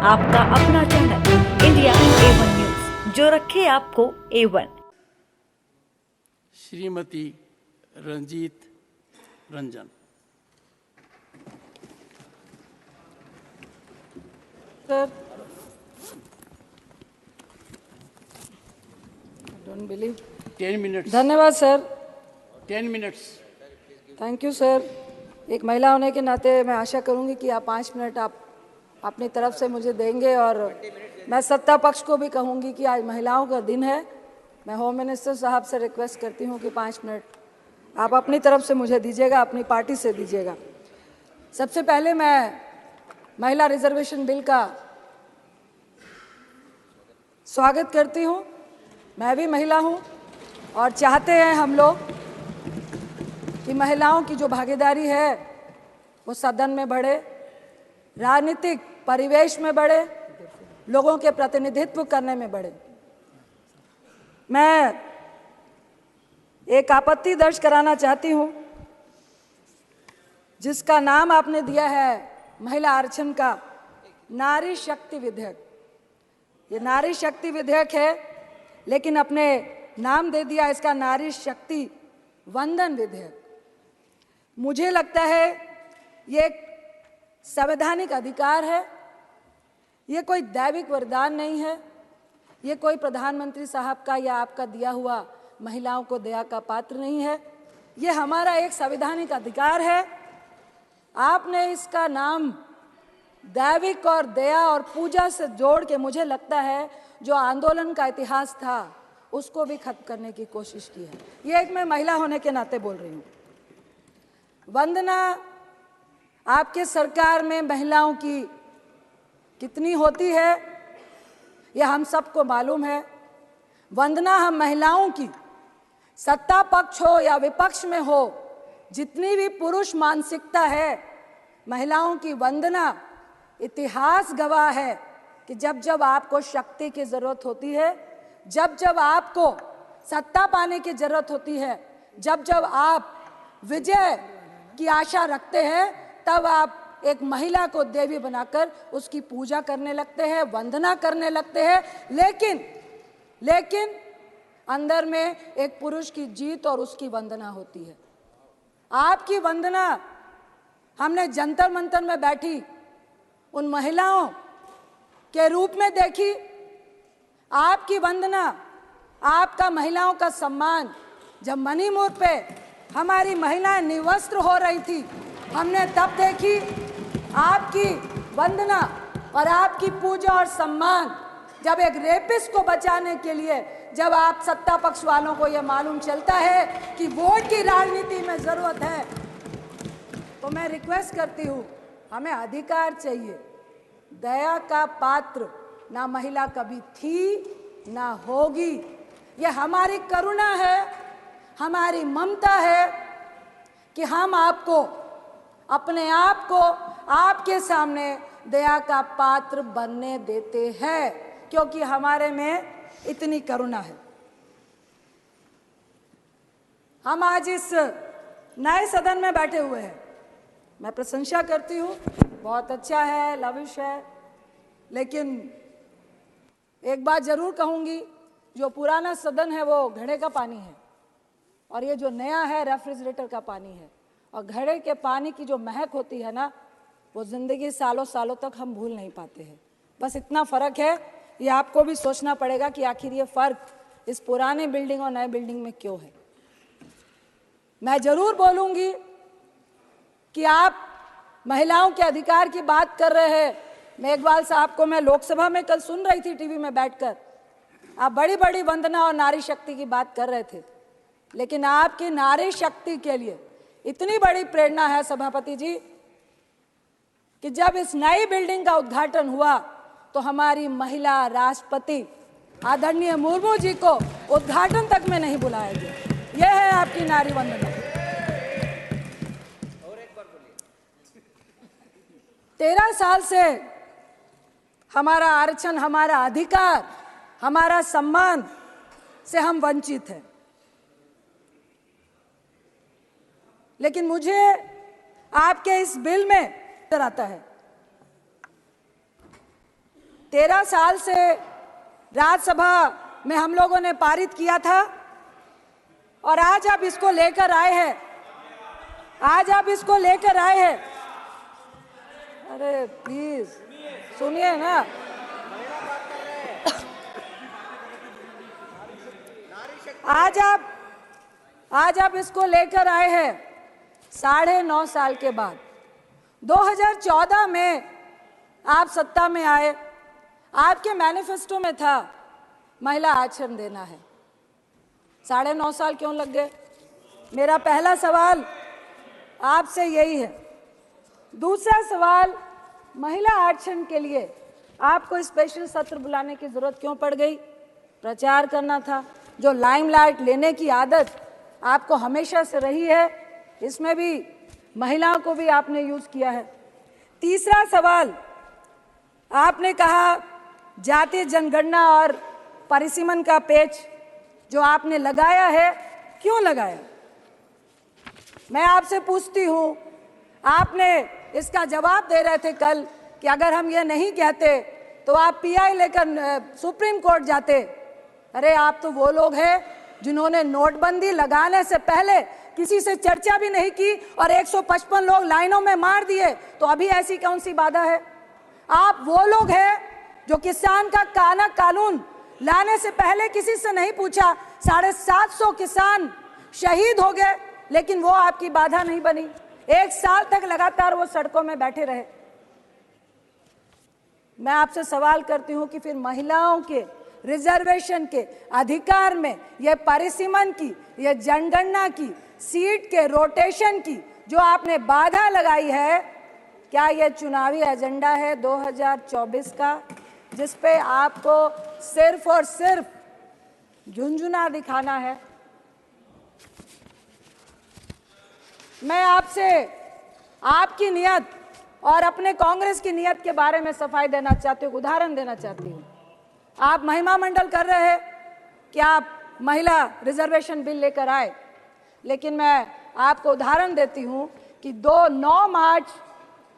आपका अपना channel India A1 news, जो रखे आपको A1। Shrimati Ranjit Ranjan. Sir, don't believe. 10 minutes. धन्यवाद sir. 10 minutes. Thank you sir. एक महिला होने के नाते मैं आशा करूंगी कि आप 5 मिनट आप अपनी तरफ से मुझे देंगे, और मैं सत्ता पक्ष को भी कहूंगी कि आज महिलाओं का दिन है। मैं होम मिनिस्टर साहब से रिक्वेस्ट करती हूं कि 5 मिनट आप अपनी तरफ से मुझे दीजिएगा, अपनी पार्टी से दीजिएगा। सबसे पहले मैं महिला रिजर्वेशन बिल का स्वागत करती हूं। मैं भी महिला हूं और चाहते हैं हम लोग कि महिलाओं की जो भागीदारी है वो सदन में बढ़े, राजनीतिक परिवेश में बढ़े, लोगों के प्रतिनिधित्व करने में बढ़े। मैं एक आपत्ति दर्ज कराना चाहती हूं जिसका नाम आपने दिया है महिला आरक्षण का नारी शक्ति विधेयक। ये नारी शक्ति विधेयक है, लेकिन अपने नाम दे दिया इसका नारी शक्ति वंदन विधेयक। मुझे लगता है ये एक संवैधानिक अधिकार है, ये कोई दैविक वरदान नहीं है, ये कोई प्रधानमंत्री साहब का या आपका दिया हुआ महिलाओं को दया का पात्र नहीं है। ये हमारा एक संवैधानिक अधिकार है। आपने इसका नाम दैविक और दया और पूजा से जोड़ के मुझे लगता है जो आंदोलन का इतिहास था उसको भी खत्म करने की कोशिश की है। ये एक मैं महिला होने के नाते बोल रही हूँ। वंदना, आपके सरकार में महिलाओं की कितनी होती है यह हम सबको मालूम है। वंदना हम महिलाओं की सत्ता पक्ष हो या विपक्ष में हो, जितनी भी पुरुष मानसिकता है, महिलाओं की वंदना इतिहास गवाह है कि जब जब आपको शक्ति की जरूरत होती है, जब जब आपको सत्ता पाने की जरूरत होती है, जब जब आप विजय की आशा रखते हैं, तब आप एक महिला को देवी बनाकर उसकी पूजा करने लगते हैं, वंदना करने लगते हैं। लेकिन अंदर में एक पुरुष की जीत और उसकी वंदना होती है। आपकी वंदना हमने जंतर मंतर में बैठी उन महिलाओं के रूप में देखी। आपकी वंदना, आपका महिलाओं का सम्मान जब मणिपुर पे हमारी महिलाएं निवस्त्र हो रही थी, हमने तब देखी। आपकी वंदना और आपकी पूजा और सम्मान जब एक रेपिस्ट को बचाने के लिए, जब आप सत्ता पक्ष वालों को यह मालूम चलता है कि वोट की राजनीति में जरूरत है, तो मैं रिक्वेस्ट करती हूँ, हमें अधिकार चाहिए। दया का पात्र ना महिला कभी थी ना होगी। यह हमारी करुणा है, हमारी ममता है कि हम आपको, अपने आप को आपके सामने दया का पात्र बनने देते हैं, क्योंकि हमारे में इतनी करुणा है। हम आज इस नए सदन में बैठे हुए हैं। मैं प्रशंसा करती हूँ, बहुत अच्छा है, लविश है, लेकिन एक बात जरूर कहूँगी, जो पुराना सदन है वो घड़े का पानी है और ये जो नया है रेफ्रिजरेटर का पानी है। और घड़े के पानी की जो महक होती है ना, वो जिंदगी सालों सालों तक हम भूल नहीं पाते हैं। बस इतना फ़र्क है, ये आपको भी सोचना पड़ेगा कि आखिर ये फ़र्क इस पुराने बिल्डिंग और नए बिल्डिंग में क्यों है। मैं ज़रूर बोलूँगी कि आप महिलाओं के अधिकार की बात कर रहे हैं। मेघवाल साहब को मैं लोकसभा में कल सुन रही थी टीवी में बैठकर, आप बड़ी बड़ी वंदना और नारी शक्ति की बात कर रहे थे, लेकिन आपकी नारी शक्ति के लिए इतनी बड़ी प्रेरणा है सभापति जी कि जब इस नई बिल्डिंग का उद्घाटन हुआ तो हमारी महिला राष्ट्रपति आदरणीय मुर्मू जी को उद्घाटन तक में नहीं बुलाया गया। यह है आपकी नारी वंदना। 13 साल से हमारा आरक्षण, हमारा अधिकार, हमारा सम्मान से हम वंचित हैं। लेकिन मुझे आपके इस बिल में नजर आता है 13 साल से राज्यसभा में हम लोगों ने पारित किया था और आज आप इसको लेकर आए हैं, अरे प्लीज सुनिए ना। आज आप इसको लेकर आए हैं 9.5 साल के बाद। 2014 में आप सत्ता में आए, आपके मैनिफेस्टो में था महिला आरक्षण देना है। 9.5 साल क्यों लग गए? मेरा पहला सवाल आपसे यही है। दूसरा सवाल, महिला आरक्षण के लिए आपको स्पेशल सत्र बुलाने की जरूरत क्यों पड़ गई? प्रचार करना था। जो लाइमलाइट लेने की आदत आपको हमेशा से रही है, इसमें भी महिलाओं को भी आपने यूज किया है। तीसरा सवाल, आपने कहा जातीय जनगणना और परिसीमन का पेच जो आपने लगाया है, क्यों लगाया? मैं आपसे पूछती हूं, आपने इसका जवाब दे रहे थे कल कि अगर हम ये नहीं कहते तो आप पीआई लेकर सुप्रीम कोर्ट जाते। अरे आप तो वो लोग हैं जिन्होंने नोटबंदी लगाने से पहले किसी से चर्चा भी नहीं की और 155 लोग लाइनों में मार दिए, तो अभी ऐसी कौन सी बाधा है? आप वो लोग हैं जो किसान का कानून लाने से पहले किसी से नहीं पूछा, 750 किसान शहीद हो गए, लेकिन वो आपकी बाधा नहीं बनी। 1 साल तक लगातार वो सड़कों में बैठे रहे। मैं आपसे सवाल करती हूं कि फिर महिलाओं के रिजर्वेशन के अधिकार में ये परिसीमन की, ये जनगणना की, सीट के रोटेशन की जो आपने बाधा लगाई है, क्या ये चुनावी एजेंडा है 2024 का, जिस पे आपको सिर्फ और सिर्फ झुंझुना दिखाना है? मैं आपसे आपकी नियत और अपने कांग्रेस की नियत के बारे में सफाई देना चाहती हूँ, उदाहरण देना चाहती हूँ। आप महिमा मंडल कर रहे हैं कि आप महिला रिजर्वेशन बिल लेकर आए, लेकिन मैं आपको उदाहरण देती हूँ कि 9 मार्च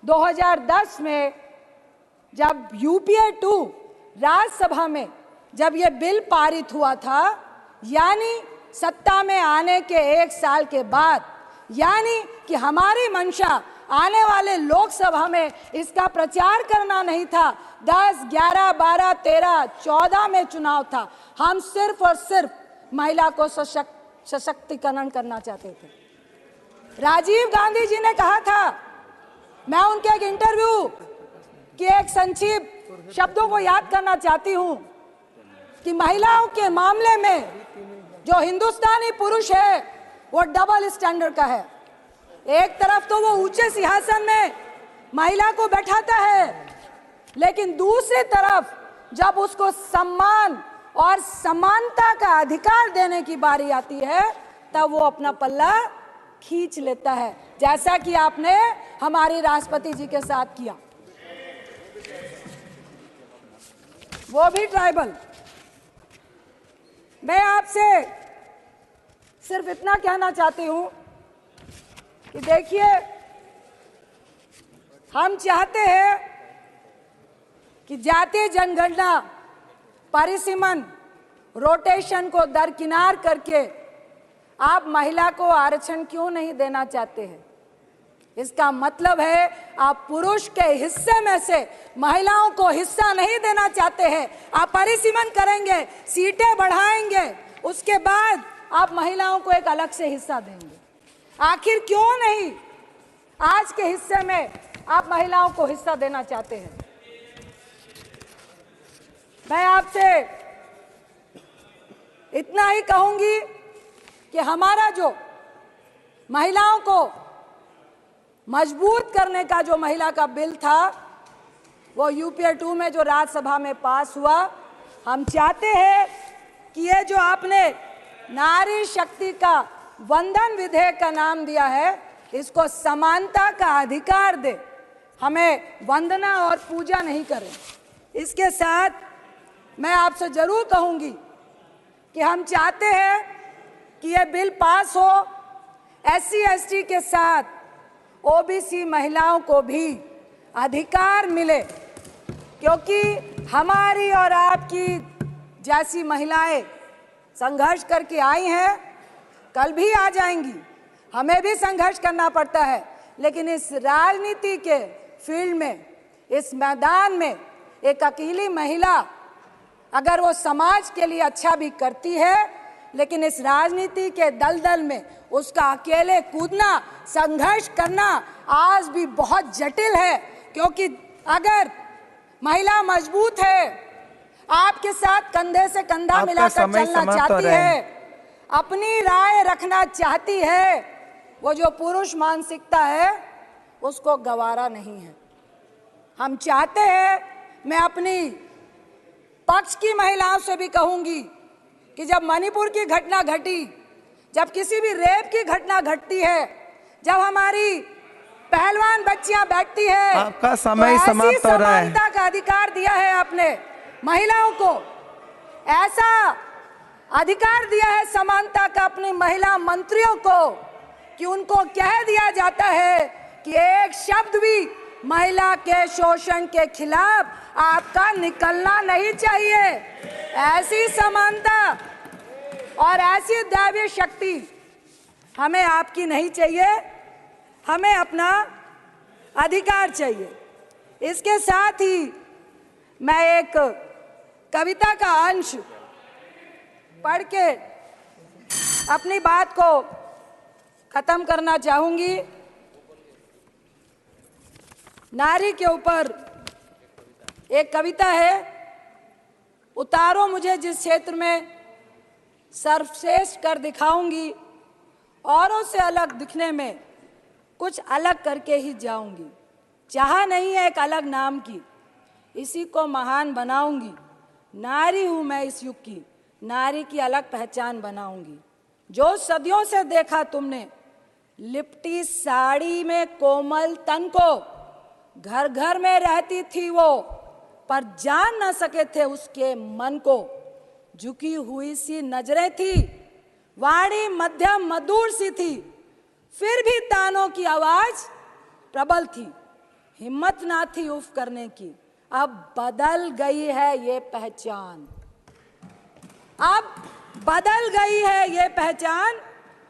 2010 में जब यूपीए 2 राज्यसभा में जब ये बिल पारित हुआ था, यानी सत्ता में आने के 1 साल के बाद, यानी कि हमारी मंशा आने वाले लोकसभा में इसका प्रचार करना नहीं था। 10, 11, 12, 13, 14 में चुनाव था। हम सिर्फ और सिर्फ महिला को सशक्तिकरण करना चाहते थे। राजीव गांधी जी ने कहा था, मैं उनके एक इंटरव्यू की एक संक्षिप्त शब्दों को याद करना चाहती हूं कि महिलाओं के मामले में जो हिंदुस्तानी पुरुष है वो डबल स्टैंडर्ड का है। एक तरफ तो वो ऊंचे सिंहासन में महिला को बैठाता है, लेकिन दूसरी तरफ जब उसको सम्मान और समानता का अधिकार देने की बारी आती है, तब वो अपना पल्ला खींच लेता है, जैसा कि आपने हमारी राष्ट्रपति जी के साथ किया, वो भी ट्राइबल। मैं आपसे सिर्फ इतना कहना चाहती हूं कि देखिए, हम चाहते हैं कि जातीय जनगणना, परिसीमन, रोटेशन को दरकिनार करके आप महिला को आरक्षण क्यों नहीं देना चाहते हैं? इसका मतलब है आप पुरुष के हिस्से में से महिलाओं को हिस्सा नहीं देना चाहते हैं। आप परिसीमन करेंगे, सीटें बढ़ाएंगे, उसके बाद आप महिलाओं को एक अलग से हिस्सा देंगे। आखिर क्यों नहीं आज के हिस्से में आप महिलाओं को हिस्सा देना चाहते हैं? मैं आपसे इतना ही कहूंगी कि हमारा जो महिलाओं को मजबूत करने का जो महिला का बिल था, वो यूपीए 2 में जो राज्यसभा में पास हुआ, हम चाहते हैं कि ये जो आपने नारी शक्ति का वंदन विधेयक का नाम दिया है, इसको समानता का अधिकार दे, हमें वंदना और पूजा नहीं करें। इसके साथ मैं आपसे जरूर कहूंगी कि हम चाहते हैं कि ये बिल पास हो, SC ST के साथ OBC महिलाओं को भी अधिकार मिले, क्योंकि हमारी और आपकी जैसी महिलाएं संघर्ष करके आई हैं, कल भी आ जाएंगी। हमें भी संघर्ष करना पड़ता है, लेकिन इस राजनीति के फील्ड में, इस मैदान में एक अकेली महिला अगर वो समाज के लिए अच्छा भी करती है, लेकिन इस राजनीति के दलदल में उसका अकेले कूदना, संघर्ष करना आज भी बहुत जटिल है। क्योंकि अगर महिला मजबूत है, आपके साथ कंधे से कंधा मिलाकर चलना चाहती है, अपनी राय रखना चाहती है, वो जो पुरुष मानसिकता है उसको गवारा नहीं है। हम चाहते हैं, मैं अपनी पक्ष की महिलाओं से भी कहूंगी कि जब मणिपुर की घटना घटी, जब किसी भी रेप की घटना घटती है, जब हमारी पहलवान बच्चियां बैठती है, आपका समय समाप्त हो रहा है। समानता का अधिकार दिया है आपने महिलाओं को, ऐसा अधिकार दिया है समानता का अपनी महिला मंत्रियों को कि उनको कह दिया जाता है कि एक शब्द भी महिला के शोषण के खिलाफ आपका निकलना नहीं चाहिए। ऐसी समानता और ऐसी दैवीय शक्ति हमें आपकी नहीं चाहिए, हमें अपना अधिकार चाहिए। इसके साथ ही मैं एक कविता का अंश पढ़ के अपनी बात को खत्म करना चाहूंगी। नारी के ऊपर एक कविता है, उतारो मुझे जिस क्षेत्र में सर्वश्रेष्ठ कर दिखाऊंगी, औरों से अलग दिखने में कुछ अलग करके ही जाऊंगी। चाह नहीं है एक अलग नाम की, इसी को महान बनाऊंगी। नारी हूं मैं इस युग की, नारी की अलग पहचान बनाऊंगी। जो सदियों से देखा तुमने लिपटी साड़ी में कोमल तन को, घर घर में रहती थी वो, पर जान न सके थे उसके मन को। झुकी हुई सी नजरें थी, वाणी मध्यम मधुर सी थी, फिर भी तानों की आवाज प्रबल थी। हिम्मत ना थी उफ करने की, अब बदल गई है ये पहचान। अब बदल गई है ये पहचान।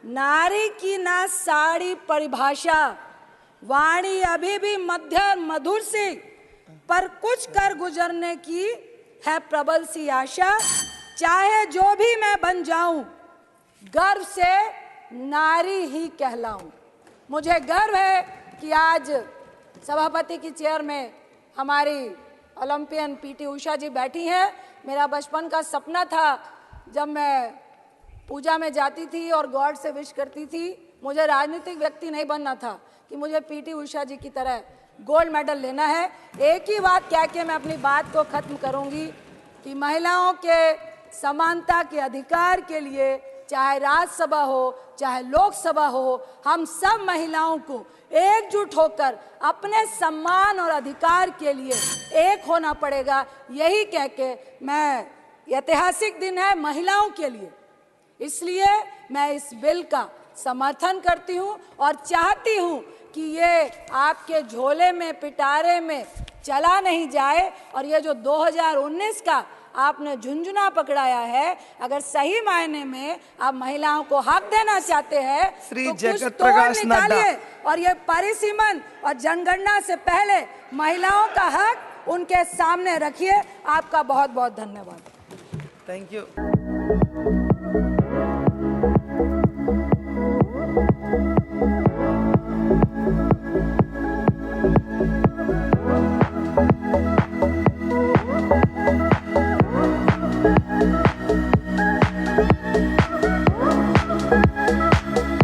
नारी की ना साड़ी परिभाषा, वाणी अभी भी मध्यम मधुर सी, पर कुछ कर गुजरने की है प्रबल सी आशा। चाहे जो भी मैं बन जाऊं, गर्व से नारी ही कहलाऊं। मुझे गर्व है कि आज सभापति की चेयर में हमारी ओलंपियन पीटी उषा जी बैठी हैं। मेरा बचपन का सपना था, जब मैं पूजा में जाती थी और गॉड से विश करती थी, मुझे राजनीतिक व्यक्ति नहीं बनना था कि मुझे पीटी उषा जी की तरह गोल्ड मेडल लेना है। एक ही बात कह के मैं अपनी बात को खत्म करूंगी कि महिलाओं के समानता के अधिकार के लिए, चाहे राज्यसभा हो चाहे लोकसभा हो, हम सब महिलाओं को एकजुट होकर अपने सम्मान और अधिकार के लिए एक होना पड़ेगा। यही कह के मैं, ऐतिहासिक दिन है महिलाओं के लिए, इसलिए मैं इस बिल का समर्थन करती हूं और चाहती हूं कि ये आपके झोले में, पिटारे में चला नहीं जाए। और ये जो 2019 का आपने झुंझुना पकड़ाया है, अगर सही मायने में आप महिलाओं को हक देना चाहते हैं तो कुछ तोड़ निकालिए और ये परिसीमन और जनगणना से पहले महिलाओं का हक उनके सामने रखिए। आपका बहुत बहुत धन्यवाद। Thank you.